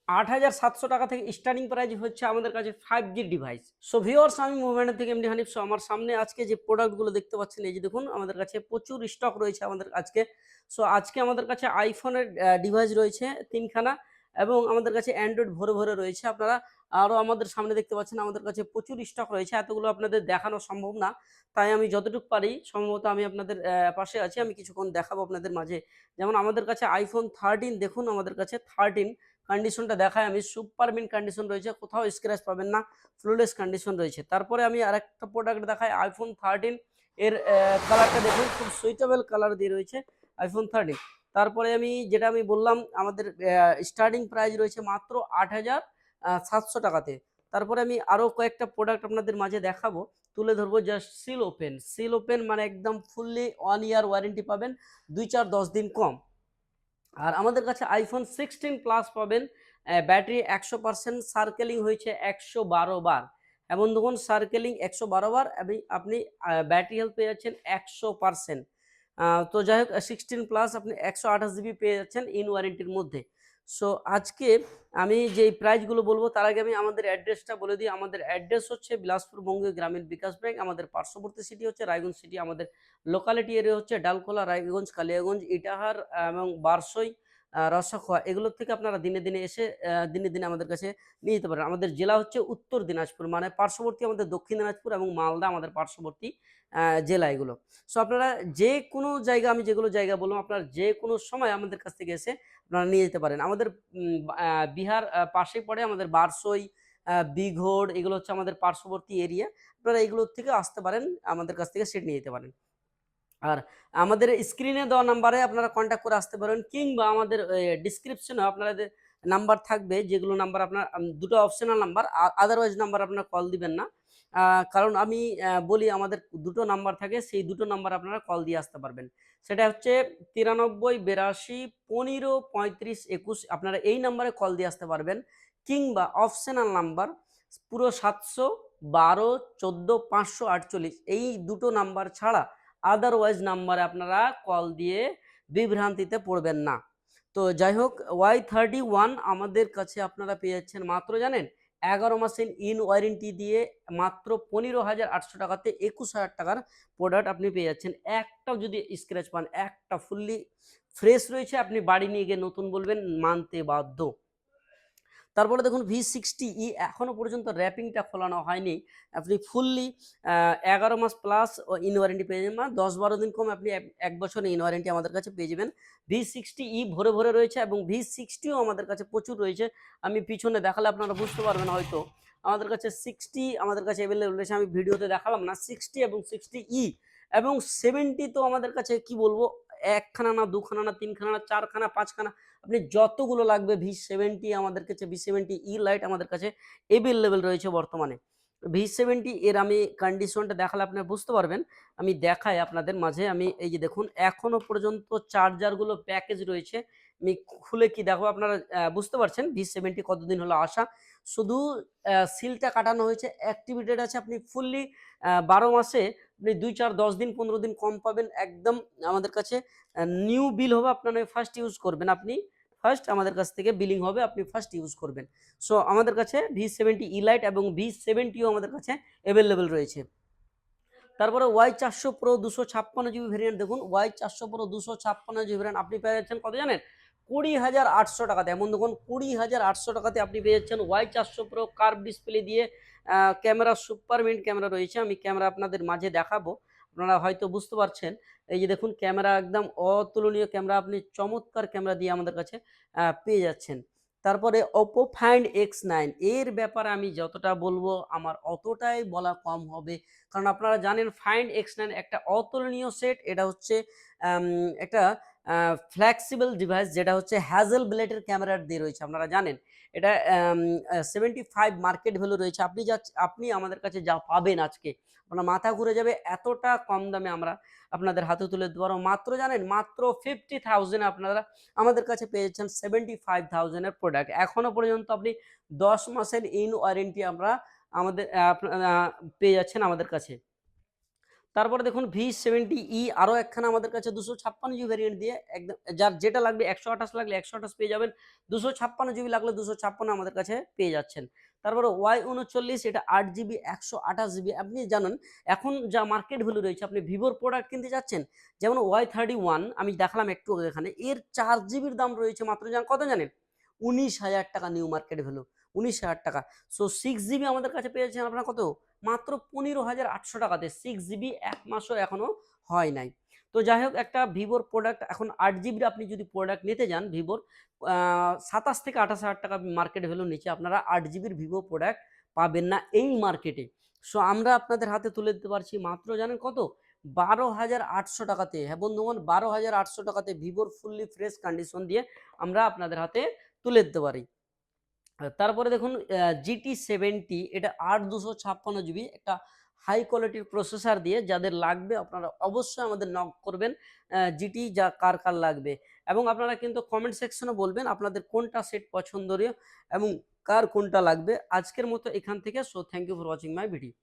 8,700 টাকা থেকে starting price হচ্ছে আমাদের কাছে 5G ডিভাইস। সো ভিউয়ার্স, আমি মুভমেন্ট থেকে এমডি হানিফ। সো আমার সামনে আজকে যে প্রোডাক্টগুলো দেখতে পাচ্ছেন, এই যে দেখুন আমাদের কাছে প্রচুর স্টক রয়েছে আমাদের আজকে। সো আজকে আমাদের কাছে আইফোনের ডিভাইস রয়েছে 3 খানা এবং আমাদের কাছে অ্যান্ড্রয়েড ভরে ভরে রয়েছে। আপনারা আরও আমাদের সামনে দেখতে পাচ্ছেন আমাদের কাছে প্রচুর স্টক রয়েছে। এতগুলো আপনাদের দেখানো সম্ভব না, তাই আমি যতটুকু পারি সম্ভবত আমি আপনাদের পাশে আছি, আমি কিছুক্ষণ দেখাবো আপনাদের মাঝে। যেমন আমাদের কাছে আইফোন 13 দেখুন, আমাদের কাছে 13 কন্ডিশনটা দেখায় আমি, সুপার মিন কন্ডিশন রয়েছে, কোথাও স্ক্র্যাচ পাবেন না, ফ্লুলেস কন্ডিশন রয়েছে। তারপরে আমি আরেকটা প্রোডাক্ট দেখাই আইফোন 13 এর কালারটা দেখুন, খুব সুইটেবল কালার দিয়ে রয়েছে আইফোন 13। তারপরে আমি যেটা আমি বললাম আমাদের স্টার্টিং প্রাইস রয়েছে মাত্র 8,700 টাকাতে। তারপরে আমি আরও কয়েকটা প্রোডাক্ট আপনাদের মাঝে দেখাবো, তুলে ধরবো। জাস্ট সিল ওপেন মানে একদম ফুললি 1 ইয়ার ওয়ারেন্টি পাবেন, 2-4-10 দিন কম। আর আমাদের কাছে আইফোন 16 প্লাস পাবেন, ব্যাটারি 100% সার্কেলিং হয়েছে 112 বার। এমন দেখুন সার্কেলিং 112 বার এবং আপনি ব্যাটারি হেলথ পেয়ে যাচ্ছেন 100%। তো যাই হোক 16 প্লাস আপনি 128 জিবি পেয়ে যাচ্ছেন ইন ওয়ারেন্টির মধ্যে। সো আজকে আমি যেই প্রাইসগুলো বলবো তার আগে আমি আমাদের অ্যাড্রেসটা বলে দিই। আমাদের অ্যাড্রেস হচ্ছে বিলাসপুর বঙ্গীয় গ্রামীণ বিকাশ ব্যাংক। আমাদের পার্শ্ববর্তী সিটি হচ্ছে রায়গঞ্জ সিটি। আমাদের লোকালিটি এরিয়া হচ্ছে ডালখোলা, রায়গঞ্জ, কালিয়াগঞ্জ, ইটাহার এবং বারসই, রসখোয়া। এগুলোর থেকে আপনারা দিনে দিনে এসে দিনে দিনে আমাদের কাছে নিয়ে যেতে পারেন। আমাদের জেলা হচ্ছে উত্তর দিনাজপুর, মানে পার্শ্ববর্তী আমাদের দক্ষিণ দিনাজপুর এবং মালদা আমাদের পার্শ্ববর্তী জেলা এগুলো। সো আপনারা যে কোনো জায়গা, আমি যেগুলো জায়গা বললাম, আপনারা যে কোনো সময় আমাদের কাছ থেকে এসে আপনারা নিয়ে যেতে পারেন। আমাদের বিহার পাশেই পড়ে আমাদের বারসই, বিঘোড়, এগুলো হচ্ছে আমাদের পার্শ্ববর্তী এরিয়া। আপনারা এগুলোর থেকে আসতে পারেন, আমাদের কাছ থেকে সেট নিয়ে যেতে পারেন। আর আমাদের স্ক্রিনে দেওয়া নাম্বারে আপনারা কন্ট্যাক্ট করে আসতে পারেন, কিংবা আমাদের ডিসক্রিপশনে আপনাদের নাম্বার থাকবে, যেগুলো নাম্বার আপনার দুটো অপশনাল নাম্বার, আদারওয়াইজ নাম্বার আপনারা কল দিবেন না। কারণ আমি বলি আমাদের দুটো নাম্বার থাকে, সেই দুটো নাম্বার আপনারা কল দিয়ে আসতে পারবেন। সেটা হচ্ছে 93 82 15 35 21। আপনারা এই নাম্বারে কল দিয়ে আসতে পারবেন, কিংবা অপশনাল নাম্বার পুরো 712 14 548, এই দুটো নাম্বার ছাড়া আদারওয়াইজ নাম্বারে আপনারা কল দিয়ে বিভ্রান্তিতে পড়বেন না। তো যাই হোক, Y31 আমাদের কাছে আপনারা পেয়ে যাচ্ছেন মাত্র জানেন 11 মাসের ইন ওয়ারেন্টি দিয়ে মাত্র 15,800 টাকাতে 21,000 টাকার প্রোডাক্ট আপনি পেয়ে যাচ্ছেন। একটা যদি স্ক্র্যাচ পান, একটা ফুললি ফ্রেশ রয়েছে, আপনি বাড়ি নিয়ে গিয়ে নতুন বলবেন, মানতে বাধ্য। তারপরে দেখুন V60E এখনো পর্যন্ত র্যাপিংটা খোলানো হয়নি, আপনি ফুললি 11 মাস প্লাস ইন ওয়ারেন্টি পেয়ে যাবেন, 10-12 দিন কম আপনি 1 বছর ইন ওয়ারেন্টি আমাদের কাছে পেয়ে যাবেন। V60E ভরে ভরে রয়েছে এবং V60ও আমাদের কাছে প্রচুর রয়েছে। আমি পিছনে দেখালে আপনারা বুঝতে পারবেন হয়তো। আমাদের কাছে 60 আমাদের কাছে অ্যাভেলেবল রয়েছে, আমি ভিডিওতে দেখালাম না। 60 এবং 60E এবং 70 তো আমাদের কাছে কি বলবো, একখানা না, দুখানা না, তিনখানা না, চারখানা, পাঁচখানা, আপনি যতগুলো লাগবে V70 আমাদের কাছে, V70E লাইট আমাদের কাছে অ্যাভেলেবল রয়েছে বর্তমানে। V70 এর আমি কন্ডিশনটা দেখালে আপনারা বুঝতে পারবেন। আমি দেখাই আপনাদের মাঝে, আমি এই যে দেখুন এখনো পর্যন্ত চার্জারগুলো প্যাকেজ রয়েছে। আমি খুলে কি দেখো, আপনারা বুঝতে পারছেন V70 কতদিন হলো আসা। শুধু সিলটা কাটানো হয়েছে, অ্যাক্টিভেটেড আছে। আপনি ফুললি 12 মাসে আপনি 2-4-10 দিন 15 দিন কম পাবেন একদম আমাদের কাছে। নিউ বিল হবে, আপনারা ফার্স্ট ইউজ করবেন, আপনি ফার্স্ট আমাদের কাছ থেকে বিলিং হবে, আপনি ফার্স্ট ইউজ করবেন। সো আমাদের কাছে V70E লাইট এবং V70ও আমাদের কাছে অ্যাভেলেবেল রয়েছে। তারপরে Y400 Pro 256 জিবি ভেরিয়েন্ট দেখুন, Y400 Pro 256 জিবি ভেরিয়েন্ট আপনি পেয়ে যাচ্ছেন কত জানেন, 20,800 টাকাতে। এমন দেখুন 20,800 টাকাতে আপনি পেয়ে যাচ্ছেন Y400 Pro কার্ভ ডিসপ্লে দিয়ে। ক্যামেরা সুপার মিন্ট ক্যামেরা রয়েছে, আমি ক্যামেরা আপনাদের মাঝে দেখাবো, আপনারা হয়তো বুঝতে পারছেন। এই যে দেখুন ক্যামেরা একদম অতুলনীয় ক্যামেরা, আপনি চমৎকার ক্যামেরা দিয়ে আমাদের কাছে পেয়ে যাচ্ছেন। তারপরে Oppo Find X9 এর ব্যাপারে আমি যতটা বলবো আমার অতটাই বলা কম হবে, কারণ আপনারা জানেন ফাইন্ড X9 একটা অতুলনীয় সেট। এটা হচ্ছে একটা ফ্লেক্সিবল ডিভাইস, যেটা হচ্ছে হ্যাজেল ব্লেডের ক্যামেরা দিয়ে রয়েছে, আপনারা জানেন। এটা 75 মার্কেট ভ্যালু রয়েছে। আপনি আমাদের কাছে যা পাবেন আজকে আপনার মাথা ঘুরে যাবে, এতটা কম দামে আমরা আপনাদের হাতে তুলে দিতে পারবো। মাত্র জানেন মাত্র 50,000 আপনারা আমাদের কাছে পেয়ে যাচ্ছেন 75,000 এর প্রোডাক্ট। এখনো পর্যন্ত আপনি 10 মাসের ইন ওয়ারেন্টি আমরা আমাদের পেয়ে যাচ্ছেন আমাদের কাছে। তারপরে দেখুন V70E আরও একখানা আমাদের কাছে 256 জিবি ভ্যারিয়েন্ট দিয়ে একদম, যার যেটা লাগবে 128 লাগলে 128 পেয়ে যাবেন, 256 জিবি লাগলে 256 আমাদের কাছে পেয়ে যাচ্ছেন। তারপরে Y39 এটা 8 জিবি 128 জিবি। আপনি জানেন এখন যা মার্কেট ভ্যালু রয়েছে, আপনি ভিভোর প্রোডাক্ট কিনতে যাচ্ছেন, যেমন Y31 আমি দেখালাম একটু আগে, এখানে এর 4 জিবির দাম রয়েছে মাত্র কত জানেন, 19,000 টাকা নিউ মার্কেট ভ্যালু, 19,000 টাকা। সো 6 জিবি আমাদের কাছে পেয়ে যাচ্ছেন আপনারা কত, মাত্র 15,800 টাকাতে। 6 জিবি, এক মাসও এখনো হয় নাই। তো যাই হোক, একটা ভিভোর প্রোডাক্ট এখন 8 জিবির আপনি যদি প্রোডাক্ট নিতে যান ভিভোর, 27 থেকে 28 হাজার টাকা মার্কেট ভ্যালু নিচে আপনারা 8 জিবির ভিভো প্রোডাক্ট পাবেন না এই মার্কেটে। সো আমরা আপনাদের হাতে তুলে দিতে পারছি মাত্র জানেন কত, 12,800 টাকাতে। হ্যাঁ বন্ধুগণ, 12,800 টাকাতে ভিভোর ফুললি ফ্রেশ কন্ডিশন দিয়ে আমরা আপনাদের হাতে তুলে দিতে পারি। তারপরে দেখুন GT70, এটা 8 256 জিবি, একটা হাই কোয়ালিটির প্রসেসর দিয়ে। যাদের লাগবে আপনারা অবশ্যই আমাদের নক করবেন, জিটি যা কার কার লাগবে, এবং আপনারা কিন্তু কমেন্ট সেকশনে বলবেন আপনাদের কোনটা সেট পছন্দনীয় এবং কার কোনটা লাগবে। আজকের মতো এখান থেকে। So thank you for watching my video.